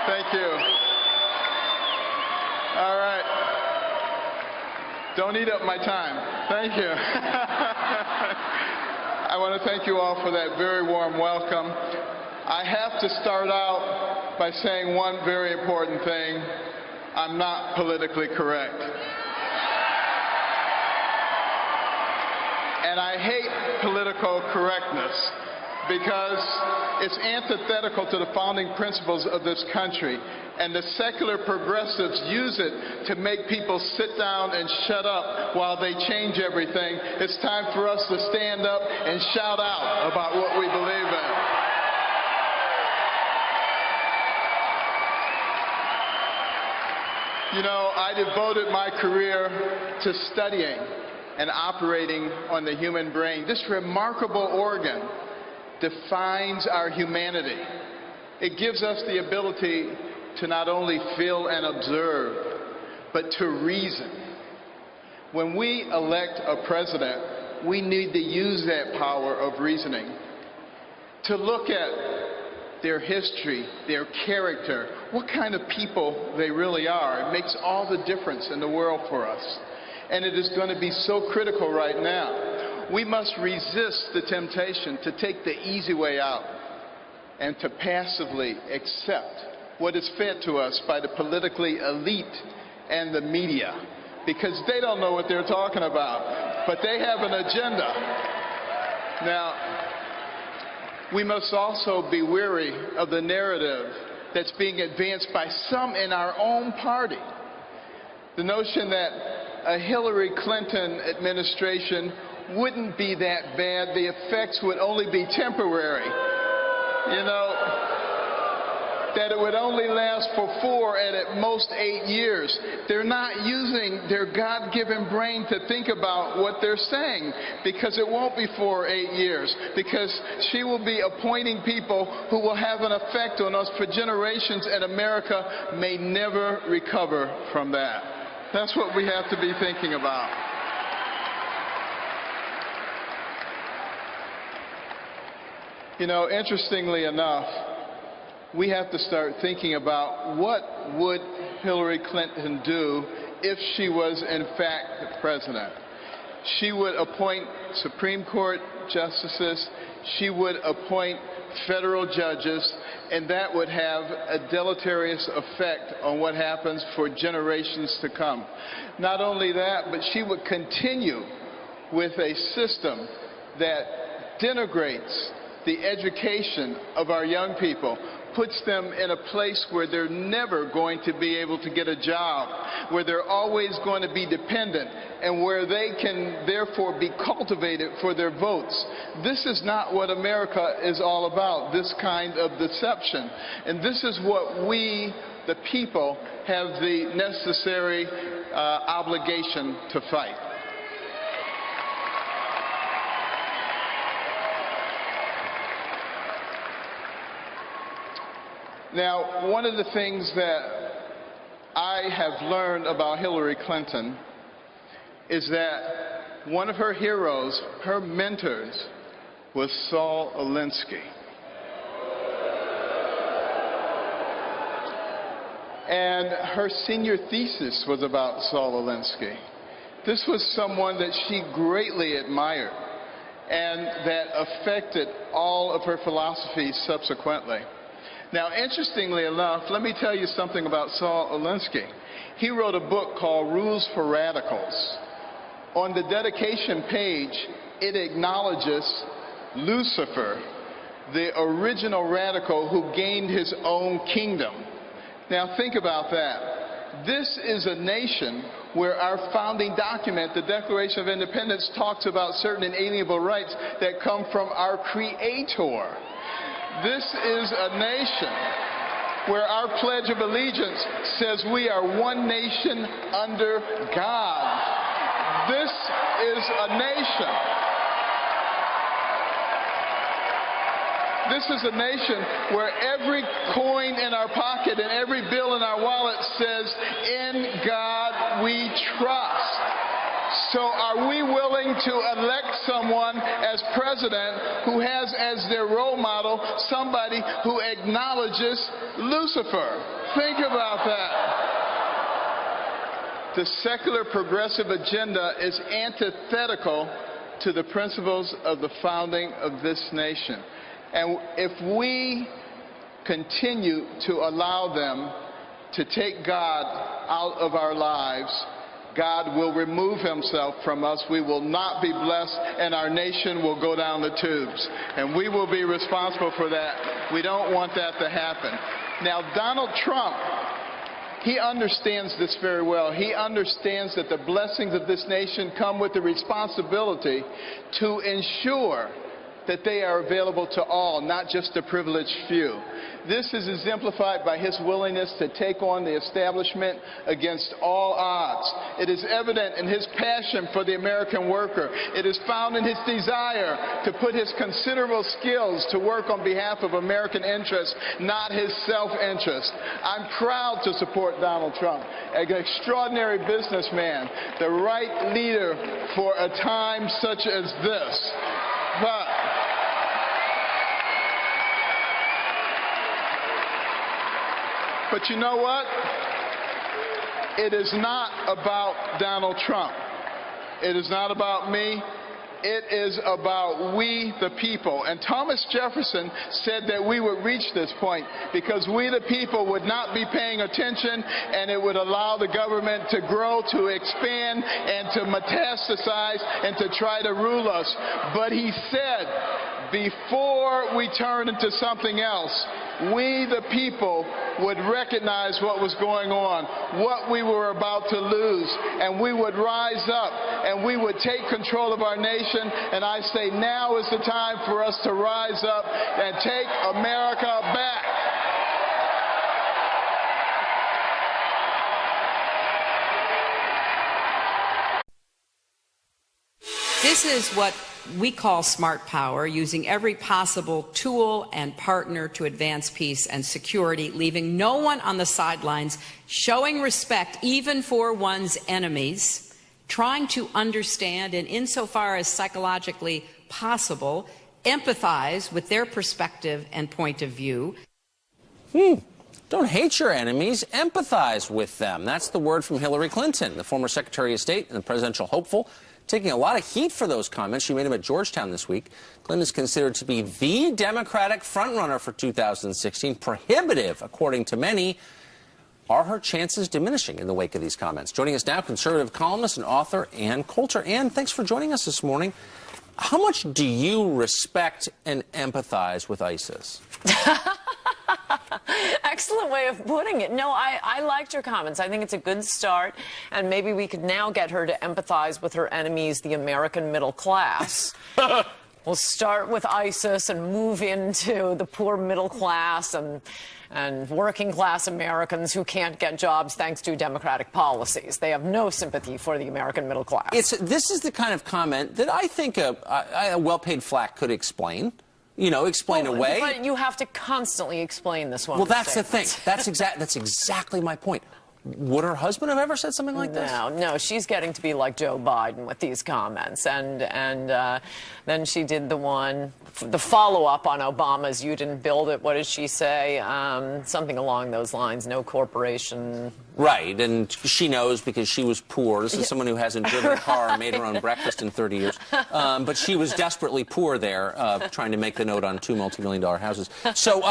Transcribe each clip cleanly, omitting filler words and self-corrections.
Thank you. All right. Don't eat up my time. Thank you. I want to thank you all for that very warm welcome. I have to start out by saying one very important thing. I'm not politically correct. And I hate political correctness because it's antithetical to the founding principles of this country. And the secular progressives use it to make people sit down and shut up while they change everything. It's time for us to stand up and shout out about what we believe in. You know, I devoted my career to studying and operating on the human brain. This remarkable organ defines our humanity. It gives us the ability to not only feel and observe, but to reason. When we elect a president, we need to use that power of reasoning to look at their history, their character, what kind of people they really are. It makes all the difference in the world for us. And it is going to be so critical right now. We must resist the temptation to take the easy way out and to passively accept what is fed to us by the politically elite and the media, because they don't know what they're talking about, but they have an agenda. Now, we must also be wary of the narrative that's being advanced by some in our own party. The notion that a Hillary Clinton administration wouldn't be that bad, the effects would only be temporary. You know, that it would only last for 4 and at most 8 years. They're not using their God-given brain to think about what they're saying, because it won't be 4 or 8 years, because she will be appointing people who will have an effect on us for generations, and America may never recover from that. That's what we have to be thinking about. You know, interestingly enough, we have to start thinking about what would Hillary Clinton do if she was in fact the president. She would appoint Supreme Court justices, she would appoint federal judges, and that would have a deleterious effect on what happens for generations to come. Not only that, but she would continue with a system that denigrates the education of our young people, puts them in a place where they're never going to be able to get a job, where they're always going to be dependent, and where they can therefore be cultivated for their votes. This is not what America is all about, this kind of deception. And this is what we, the people, have the necessary obligation to fight. Now, one of the things that I have learned about Hillary Clinton is that one of her heroes, her mentors, was Saul Alinsky. And her senior thesis was about Saul Alinsky. This was someone that she greatly admired and that affected all of her philosophies subsequently. Now, interestingly enough, let me tell you something about Saul Alinsky. He wrote a book called Rules for Radicals. On the dedication page, it acknowledges Lucifer, the original radical who gained his own kingdom. Now, think about that. This is a nation where our founding document, the Declaration of Independence, talks about certain inalienable rights that come from our Creator. This is a nation where our Pledge of Allegiance says we are one nation under God. This is a nation. This is a nation where every coin in our pocket and every bill in our wallet says, "In God we trust." So are we willing to elect someone as president who has as their role model somebody who acknowledges Lucifer? Think about that. The secular progressive agenda is antithetical to the principles of the founding of this nation. And if we continue to allow them to take God out of our lives, God will remove himself from us. We will not be blessed, and our nation will go down the tubes. And we will be responsible for that. We don't want that to happen. Now, Donald Trump, he understands this very well. He understands that the blessings of this nation come with the responsibility to ensure that they are available to all, not just the privileged few. This is exemplified by his willingness to take on the establishment against all odds. It is evident in his passion for the American worker. It is found in his desire to put his considerable skills to work on behalf of American interests, not his self-interest. I'm proud to support Donald Trump, an extraordinary businessman, the right leader for a time such as this. But you know what? It is not about Donald Trump. It is not about me. It is about we, the people. And Thomas Jefferson said that we would reach this point because we, the people, would not be paying attention, and it would allow the government to grow, to expand, and to metastasize, and to try to rule us. But he said, before we turn into something else, we, the people, would recognize what was going on, what we were about to lose, and we would rise up, and we would take control of our nation. And I say now is the time for us to rise up and take America back. This is what we call smart power, using every possible tool and partner to advance peace and security, leaving no one on the sidelines, showing respect even for one's enemies, trying to understand and, insofar as psychologically possible, empathize with their perspective and point of view. Don't hate your enemies, empathize with them. That's the word from Hillary Clinton, the former Secretary of State and the presidential hopeful, taking a lot of heat for those comments. She made them at Georgetown this week. Clinton is considered to be the Democratic frontrunner for 2016. Prohibitive, according to many. Are her chances diminishing in the wake of these comments? Joining us now, conservative columnist and author Ann Coulter. Ann, thanks for joining us this morning. How much do you respect and empathize with ISIS? Excellent way of putting it. No, I liked her comments. I think it's a good start, and maybe we could now get her to empathize with her enemies, the American middle class. We'll start with ISIS and move into the poor middle class and working class Americans who can't get jobs thanks to Democratic policies. They have no sympathy for the American middle class. This is the kind of comment that I think a well-paid flack could explain. You know, explain away. But you have to constantly explain this one. Well, that's the thing. That's exactly my point. Would her husband have ever said something like this? No, she's getting to be like Joe Biden with these comments. And then she did the follow-up on Obama's "you didn't build it." What did she say? Something along those lines. No corporation. Right, and she knows because she was poor. This is someone who hasn't driven a car or made her own breakfast in 30 years. But she was desperately poor there, trying to make the note on 2 multi-million-dollar houses. So,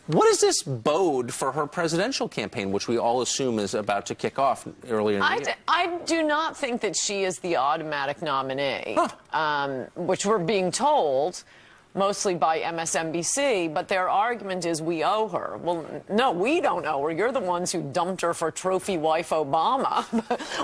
what does this bode for her presidential campaign, which we all assume is about to kick off earlier in the year? I do not think that she is the automatic nominee, which we're being told mostly by MSNBC, but their argument is we owe her. Well, no, we don't owe her. You're the ones who dumped her for trophy wife Obama.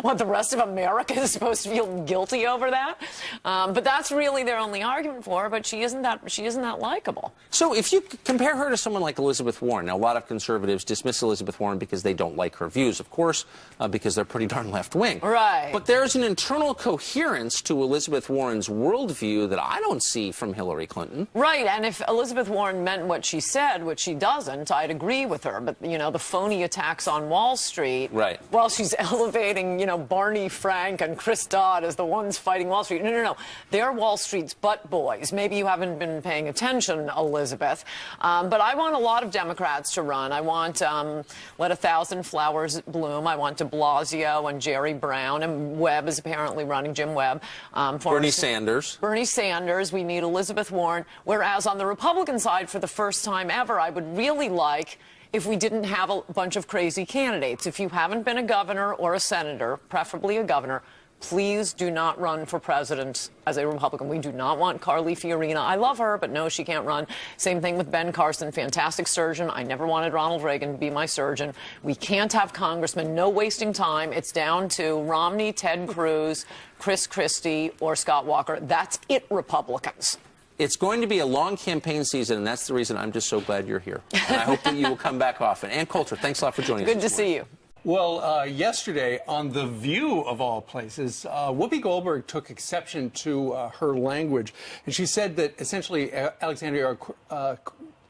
What, the rest of America is supposed to feel guilty over that? But that's really their only argument for her, but she isn't that likable. So if you compare her to someone like Elizabeth Warren, now a lot of conservatives dismiss Elizabeth Warren because they don't like her views, of course, because they're pretty darn left-wing. Right. But there's an internal coherence to Elizabeth Warren's worldview that I don't see from Hillary Clinton. Clinton. Right, and if Elizabeth Warren meant what she said, which she doesn't, I'd agree with her. But, you know, the phony attacks on Wall Street, right, while she's elevating, you know, Barney Frank and Chris Dodd as the ones fighting Wall Street. No. They're Wall Street's butt boys. Maybe you haven't been paying attention, Elizabeth. But I want a lot of Democrats to run. I want Let 1,000 Flowers Bloom. I want de Blasio and Jerry Brown, and Webb is apparently running, Jim Webb. Bernie Sanders. Bernie Sanders. We need Elizabeth Warren. Whereas on the Republican side, for the first time ever, I would really like if we didn't have a bunch of crazy candidates. If you haven't been a governor or a senator, preferably a governor, please do not run for president as a Republican. We do not want Carly Fiorina. I love her, but no, she can't run. Same thing with Ben Carson, fantastic surgeon. I never wanted Ronald Reagan to be my surgeon. We can't have congressmen. No wasting time. It's down to Romney, Ted Cruz, Chris Christie, or Scott Walker. That's it, Republicans. It's going to be a long campaign season, and that's the reason I'm just so glad you're here. And I hope that you will come back often. Ann Coulter, thanks a lot for joining us. Good to see you. Well, yesterday on The View, of all places, Whoopi Goldberg took exception to her language, and she said that essentially Alexandria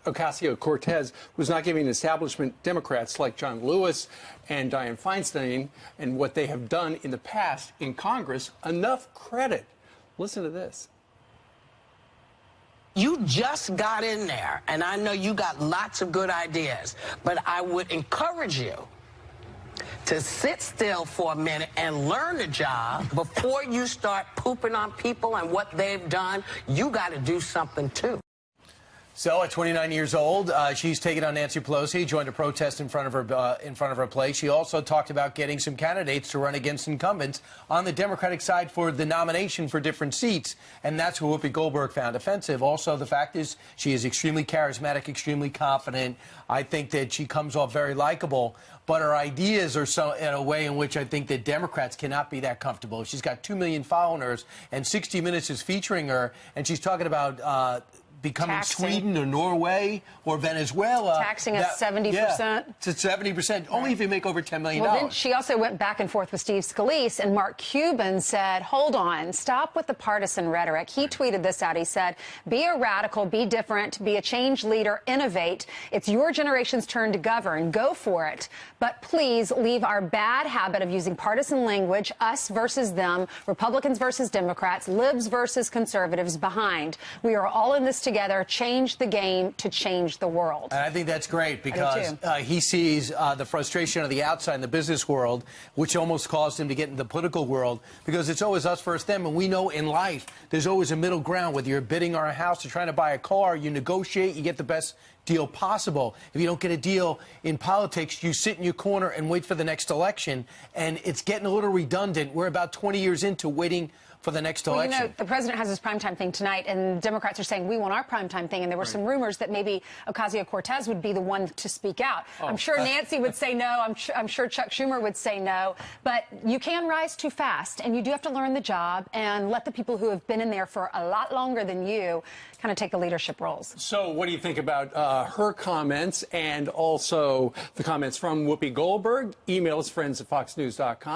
Ocasio-Cortez was not giving establishment Democrats like John Lewis and Dianne Feinstein and what they have done in the past in Congress enough credit. Listen to this. You just got in there, and I know you got lots of good ideas, but I would encourage you to sit still for a minute and learn the job before you start pooping on people and what they've done. You got to do something, too. So, at 29 years old, she's taken on Nancy Pelosi, joined a protest in front of her place. She also talked about getting some candidates to run against incumbents on the Democratic side for the nomination for different seats, and that's what Whoopi Goldberg found offensive. Also, the fact is she is extremely charismatic, extremely confident. I think that she comes off very likable, but her ideas are so in a way in which I think that Democrats cannot be that comfortable. She's got 2 million followers, and 60 Minutes is featuring her, and she's talking about becoming taxing. Sweden or Norway or Venezuela. Taxing at 70%. Yeah, to 70%, only if you make over $10 million. Well, then she also went back and forth with Steve Scalise, and Mark Cuban said, hold on, stop with the partisan rhetoric. He tweeted this out. He said, be a radical, be different, be a change leader, innovate. It's your generation's turn to govern. Go for it. But please leave our bad habit of using partisan language, us versus them, Republicans versus Democrats, libs versus conservatives behind. We are all in this together. Change the game to change the world. And I think that's great because he sees the frustration of the outside in the business world, which almost caused him to get into the political world, because it's always us versus them. And we know in life there's always a middle ground. Whether you're bidding on a house or trying to buy a car, you negotiate, you get the best deal possible. If you don't get a deal in politics, you sit in your corner and wait for the next election. And it's getting a little redundant. We're about 20 years into waiting for the next election. Well, you know, the president has his primetime thing tonight, and Democrats are saying, we want our primetime thing. And there were some rumors that maybe Ocasio-Cortez would be the one to speak out. I'm sure Nancy would say no. I'm sure Chuck Schumer would say no. But you can rise too fast, and you do have to learn the job and let the people who have been in there for a lot longer than you kind of take the leadership roles. So what do you think about her comments and also the comments from Whoopi Goldberg? Email us, friends@foxnews.com.